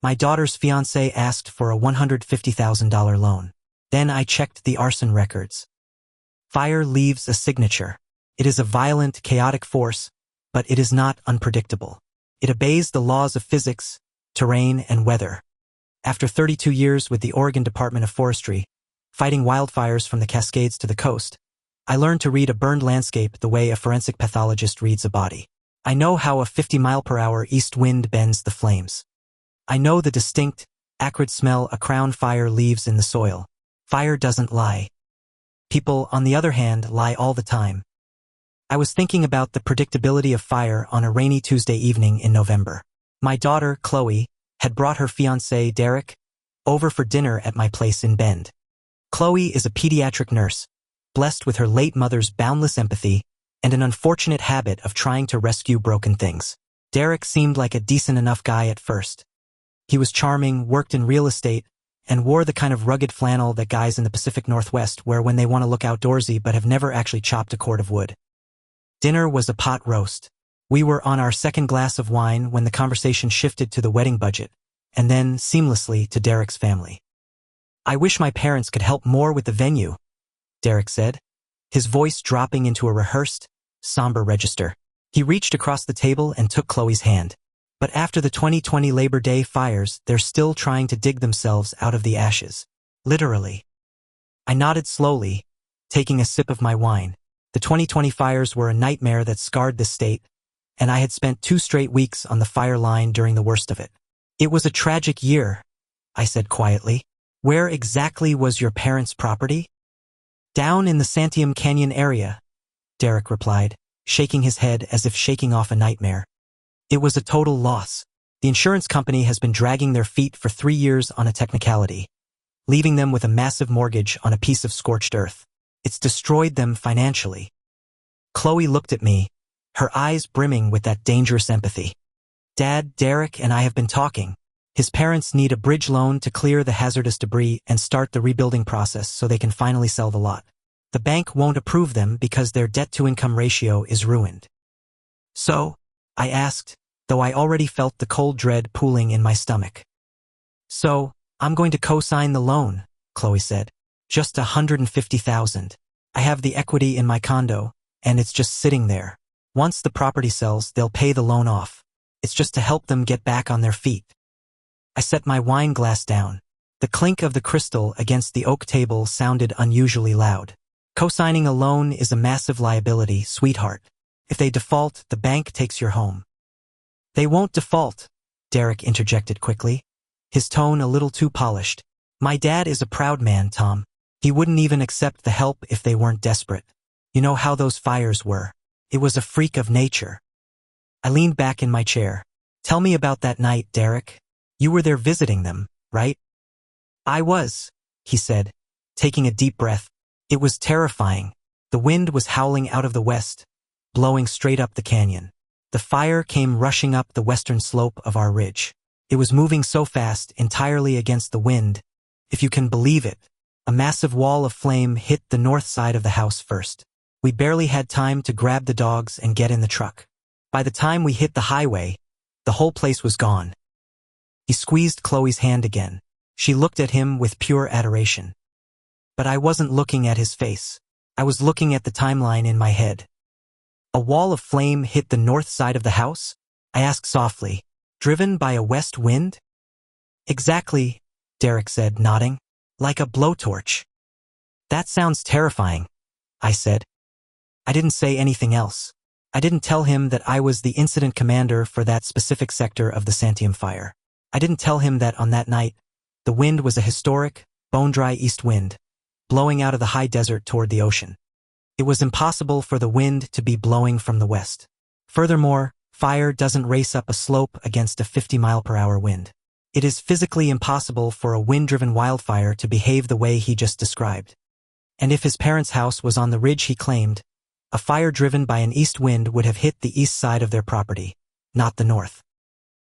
My daughter's fiancé asked for a $150,000 loan. Then I checked the arson records. Fire leaves a signature. It is a violent, chaotic force, but it is not unpredictable. It obeys the laws of physics, terrain, and weather. After 32 years with the Oregon Department of Forestry, fighting wildfires from the Cascades to the coast, I learned to read a burned landscape the way a forensic pathologist reads a body. I know how a 50-mile-per-hour east wind bends the flames. I know the distinct, acrid smell a crown fire leaves in the soil. Fire doesn't lie. People, on the other hand, lie all the time. I was thinking about the predictability of fire on a rainy Tuesday evening in November. My daughter, Qley, had brought her fiancé, Derek, over for dinner at my place in Bend. Qley is a pediatric nurse, blessed with her late mother's boundless empathy and an unfortunate habit of trying to rescue broken things. Derek seemed like a decent enough guy at first. He was charming, worked in real estate, and wore the kind of rugged flannel that guys in the Pacific Northwest wear when they want to look outdoorsy but have never actually chopped a cord of wood. Dinner was a pot roast. We were on our second glass of wine when the conversation shifted to the wedding budget, and then, seamlessly, to Derek's family. "I wish my parents could help more with the venue," Derek said, his voice dropping into a rehearsed, somber register. He reached across the table and took Qley's hand. But after the 2020 Labor Day fires, they're still trying to dig themselves out of the ashes. Literally. I nodded slowly, taking a sip of my wine. The 2020 fires were a nightmare that scarred the state, and I had spent 2 straight weeks on the fire line during the worst of it. "It was a tragic year," I said quietly. "Where exactly was your parents' property?" "Down in the Santiam Canyon area," Derek replied, shaking his head as if shaking off a nightmare. "It was a total loss. The insurance company has been dragging their feet for 3 years on a technicality, leaving them with a massive mortgage on a piece of scorched earth. It's destroyed them financially." Qley looked at me, her eyes brimming with that dangerous empathy. "Dad, Derek, and I have been talking. His parents need a bridge loan to clear the hazardous debris and start the rebuilding process so they can finally sell the lot. The bank won't approve them because their debt-to-income ratio is ruined." "So?" I asked, though I already felt the cold dread pooling in my stomach. "So, I'm going to co-sign the loan," Qley said. "Just $150,000. I have the equity in my condo, and it's just sitting there. Once the property sells, they'll pay the loan off. It's just to help them get back on their feet." I set my wine glass down. The clink of the crystal against the oak table sounded unusually loud. "Co-signing a loan is a massive liability, sweetheart. If they default, the bank takes your home." "They won't default," Derek interjected quickly, his tone a little too polished. "My dad is a proud man, Tom. He wouldn't even accept the help if they weren't desperate. You know how those fires were. It was a freak of nature." I leaned back in my chair. "Tell me about that night, Derek. You were there visiting them, right?" "I was," he said, taking a deep breath. "It was terrifying. The wind was howling out of the west, blowing straight up the canyon. The fire came rushing up the western slope of our ridge. It was moving so fast, entirely against the wind. If you can believe it, a massive wall of flame hit the north side of the house first. We barely had time to grab the dogs and get in the truck. By the time we hit the highway, the whole place was gone." He squeezed Qley's hand again. She looked at him with pure adoration. But I wasn't looking at his face. I was looking at the timeline in my head. "A wall of flame hit the north side of the house?" I asked softly. "Driven by a west wind?" "Exactly," Derek said, nodding. "Like a blowtorch." "That sounds terrifying," I said. I didn't say anything else. I didn't tell him that I was the incident commander for that specific sector of the Santiam fire. I didn't tell him that on that night, the wind was a historic, bone-dry east wind, blowing out of the high desert toward the ocean. It was impossible for the wind to be blowing from the west. Furthermore, fire doesn't race up a slope against a 50-mile-per-hour wind. It is physically impossible for a wind-driven wildfire to behave the way he just described. And if his parents' house was on the ridge he claimed, a fire driven by an east wind would have hit the east side of their property, not the north.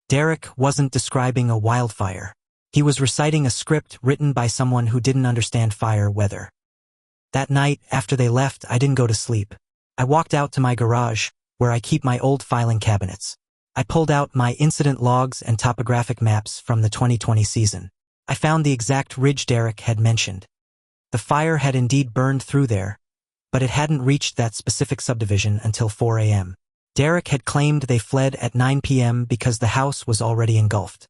Derek wasn't describing a wildfire. He was reciting a script written by someone who didn't understand fire weather. That night, after they left, I didn't go to sleep. I walked out to my garage, where I keep my old filing cabinets. I pulled out my incident logs and topographic maps from the 2020 season. I found the exact ridge Derek had mentioned. The fire had indeed burned through there, but it hadn't reached that specific subdivision until 4 a.m. Derek had claimed they fled at 9 p.m. because the house was already engulfed.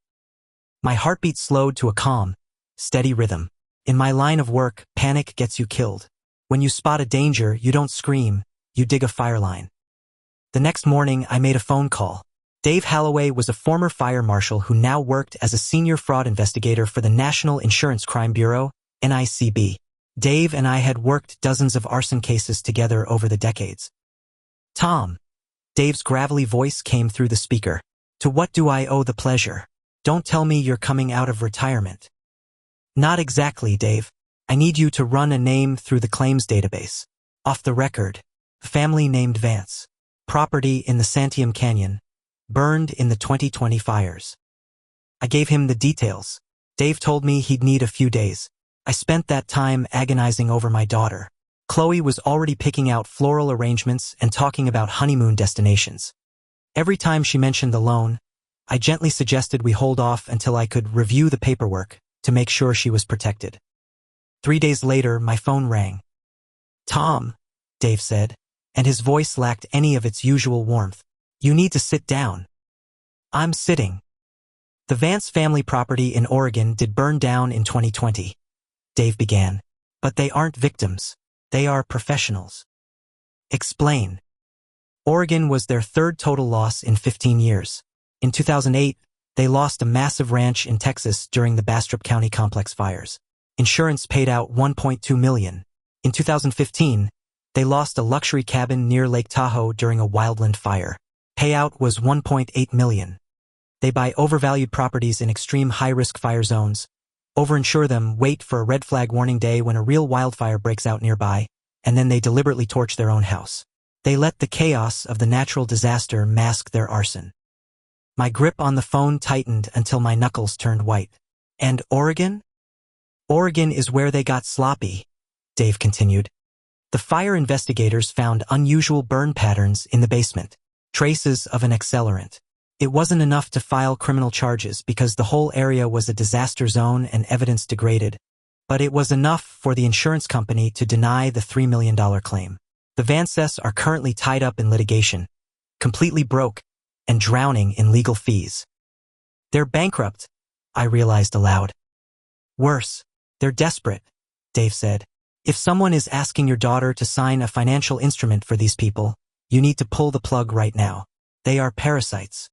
My heartbeat slowed to a calm, steady rhythm. In my line of work, panic gets you killed. When you spot a danger, you don't scream, you dig a fire line. The next morning, I made a phone call. Dave Halloway was a former fire marshal who now worked as a senior fraud investigator for the National Insurance Crime Bureau, NICB. Dave and I had worked dozens of arson cases together over the decades. Tom. Dave's gravelly voice came through the speaker. To what do I owe the pleasure? Don't tell me you're coming out of retirement. Not exactly, Dave. I need you to run a name through the claims database. Off the record, family named Vance. Property in the Santiam Canyon. Burned in the 2020 fires. I gave him the details. Dave told me he'd need a few days. I spent that time agonizing over my daughter. Qley was already picking out floral arrangements and talking about honeymoon destinations. Every time she mentioned the loan, I gently suggested we hold off until I could review the paperwork to make sure she was protected. 3 days later, my phone rang. Tom, Dave said, and his voice lacked any of its usual warmth. You need to sit down. I'm sitting. The Vance family property in Oregon did burn down in 2020, Dave began. But they aren't victims. They are professionals. Explain. Oregon was their third total loss in 15 years. In 2008, they lost a massive ranch in Texas during the Bastrop County Complex fires. Insurance paid out $1.2 million. In 2015, they lost a luxury cabin near Lake Tahoe during a wildland fire. Payout was $1.8 million. They buy overvalued properties in extreme high-risk fire zones, overinsure them, wait for a red flag warning day when a real wildfire breaks out nearby, and then they deliberately torch their own house. They let the chaos of the natural disaster mask their arson. My grip on the phone tightened until my knuckles turned white. And Oregon? Oregon is where they got sloppy, Dave continued. The fire investigators found unusual burn patterns in the basement, traces of an accelerant. It wasn't enough to file criminal charges because the whole area was a disaster zone and evidence degraded, but it was enough for the insurance company to deny the $3 million claim. The Vances are currently tied up in litigation, completely broke, and drowning in legal fees. They're bankrupt, I realized aloud. Worse, they're desperate, Dave said. If someone is asking your daughter to sign a financial instrument for these people, you need to pull the plug right now. They are parasites.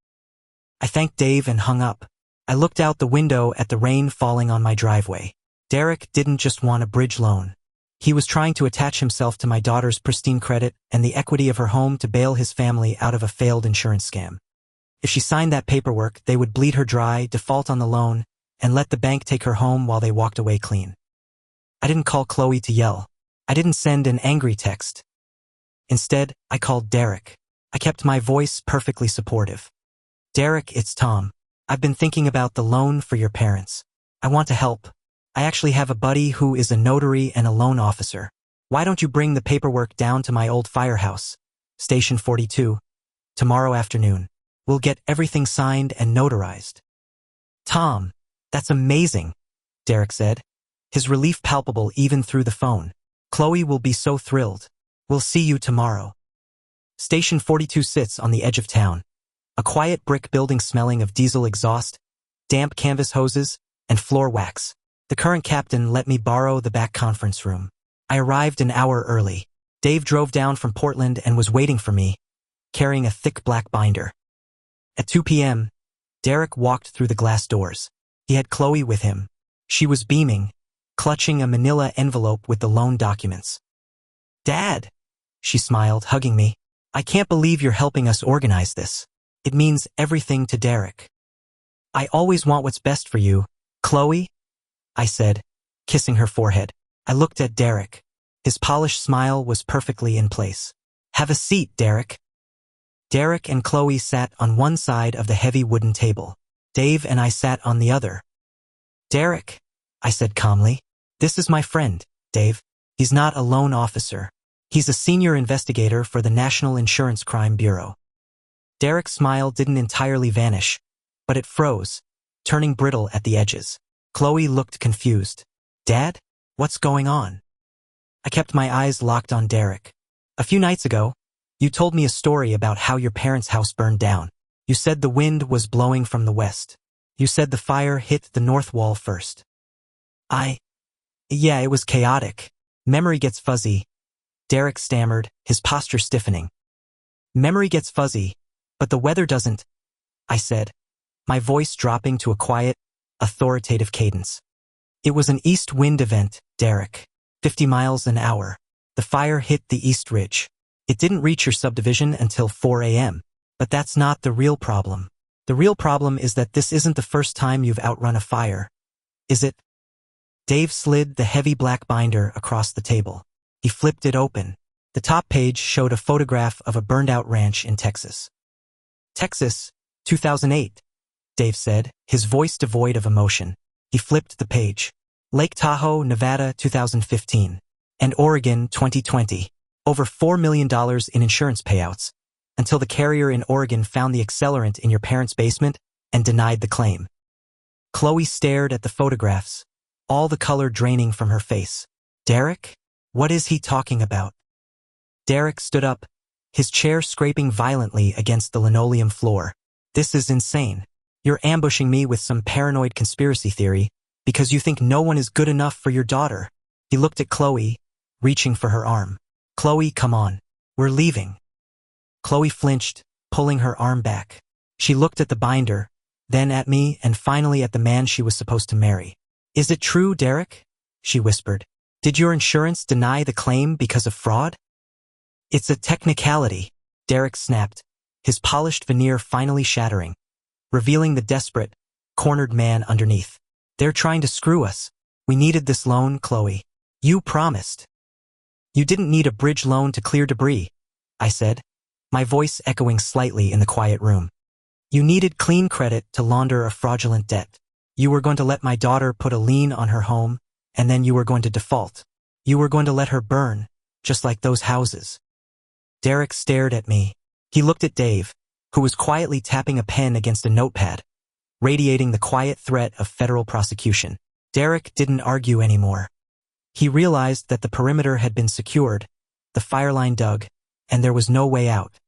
I thanked Dave and hung up. I looked out the window at the rain falling on my driveway. Derek didn't just want a bridge loan. He was trying to attach himself to my daughter's pristine credit and the equity of her home to bail his family out of a failed insurance scam. If she signed that paperwork, they would bleed her dry, default on the loan, and let the bank take her home while they walked away clean. I didn't call Qley to yell. I didn't send an angry text. Instead, I called Derek. I kept my voice perfectly supportive. Derek, it's Tom. I've been thinking about the loan for your parents. I want to help. I actually have a buddy who is a notary and a loan officer. Why don't you bring the paperwork down to my old firehouse, Station 42, tomorrow afternoon? We'll get everything signed and notarized. Tom, that's amazing, Derek said, his relief palpable even through the phone. Qley will be so thrilled. We'll see you tomorrow. Station 42 sits on the edge of town. A quiet brick building smelling of diesel exhaust, damp canvas hoses, and floor wax. The current captain let me borrow the back conference room. I arrived an hour early. Dave drove down from Portland and was waiting for me, carrying a thick black binder. At 2 p.m., Derek walked through the glass doors. He had Qley with him. She was beaming, clutching a manila envelope with the loan documents. Dad, she smiled, hugging me. I can't believe you're helping us organize this. It means everything to Derek. I always want what's best for you, Qley, I said, kissing her forehead. I looked at Derek. His polished smile was perfectly in place. Have a seat, Derek. Derek and Qley sat on one side of the heavy wooden table. Dave and I sat on the other. Derek, I said calmly, this is my friend, Dave. He's not a loan officer. He's a senior investigator for the National Insurance Crime Bureau. Derek's smile didn't entirely vanish, but it froze, turning brittle at the edges. Qley looked confused. Dad? What's going on? I kept my eyes locked on Derek. A few nights ago, you told me a story about how your parents' house burned down. You said the wind was blowing from the west. You said the fire hit the north wall first. Yeah, it was chaotic. Memory gets fuzzy. Derek stammered, his posture stiffening. Memory gets fuzzy, but the weather doesn't, I said, my voice dropping to a quiet, authoritative cadence. It was an east wind event, Derek. 50 miles an hour. The fire hit the East Ridge. It didn't reach your subdivision until 4 a.m. But that's not the real problem. The real problem is that this isn't the first time you've outrun a fire. Is it? Dave slid the heavy black binder across the table. He flipped it open. The top page showed a photograph of a burned-out ranch in Texas. Texas, 2008, Dave said, his voice devoid of emotion. He flipped the page. Lake Tahoe, Nevada, 2015. And Oregon, 2020. Over $4 million in insurance payouts, until the carrier in Oregon found the accelerant in your parents' basement and denied the claim. Qley stared at the photographs, all the color draining from her face. Derek? What is he talking about? Derek stood up, his chair scraping violently against the linoleum floor. This is insane. You're ambushing me with some paranoid conspiracy theory because you think no one is good enough for your daughter. He looked at Qley, reaching for her arm. Qley, come on. We're leaving. Qley flinched, pulling her arm back. She looked at the binder, then at me, and finally at the man she was supposed to marry. Is it true, Derek? She whispered. Did your insurance deny the claim because of fraud? It's a technicality, Derek snapped, his polished veneer finally shattering, revealing the desperate, cornered man underneath. They're trying to screw us. We needed this loan, Qley. You promised. You didn't need a bridge loan to clear debris, I said, my voice echoing slightly in the quiet room. You needed clean credit to launder a fraudulent debt. You were going to let my daughter put a lien on her home, and then you were going to default. You were going to let her burn, just like those houses. Derek stared at me. He looked at Dave, who was quietly tapping a pen against a notepad, radiating the quiet threat of federal prosecution. Derek didn't argue anymore. He realized that the perimeter had been secured, the fire line dug, and there was no way out.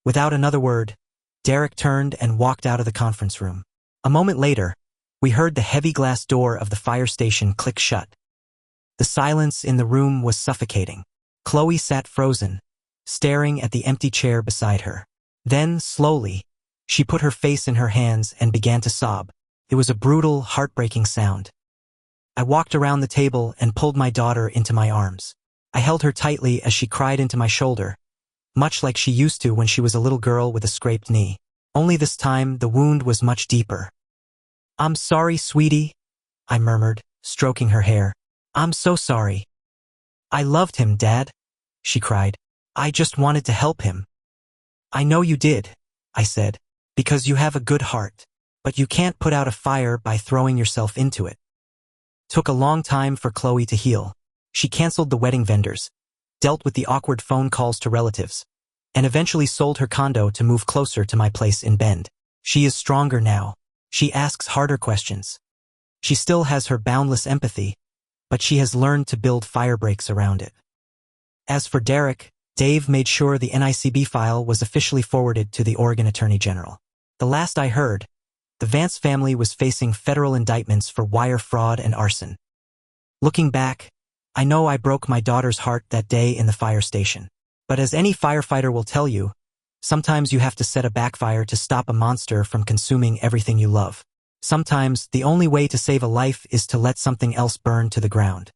Without another word, Derek turned and walked out of the conference room. A moment later, we heard the heavy glass door of the fire station click shut. The silence in the room was suffocating. Qley sat frozen, staring at the empty chair beside her. Then, slowly, she put her face in her hands and began to sob. It was a brutal, heartbreaking sound. I walked around the table and pulled my daughter into my arms. I held her tightly as she cried into my shoulder, much like she used to when she was a little girl with a scraped knee. Only this time, the wound was much deeper. I'm sorry, sweetie, I murmured, stroking her hair. I'm so sorry. I loved him, Dad, she cried. I just wanted to help him. I know you did, I said, because you have a good heart, but you can't put out a fire by throwing yourself into it. Took a long time for Qley to heal. She canceled the wedding vendors, dealt with the awkward phone calls to relatives, and eventually sold her condo to move closer to my place in Bend. She is stronger now. She asks harder questions. She still has her boundless empathy, but she has learned to build fire breaks around it. As for Derek, Dave made sure the NICB file was officially forwarded to the Oregon Attorney General. The last I heard, the Vance family was facing federal indictments for wire fraud and arson. Looking back, I know I broke my daughter's heart that day in the fire station. But as any firefighter will tell you, sometimes you have to set a backfire to stop a monster from consuming everything you love. Sometimes the only way to save a life is to let something else burn to the ground.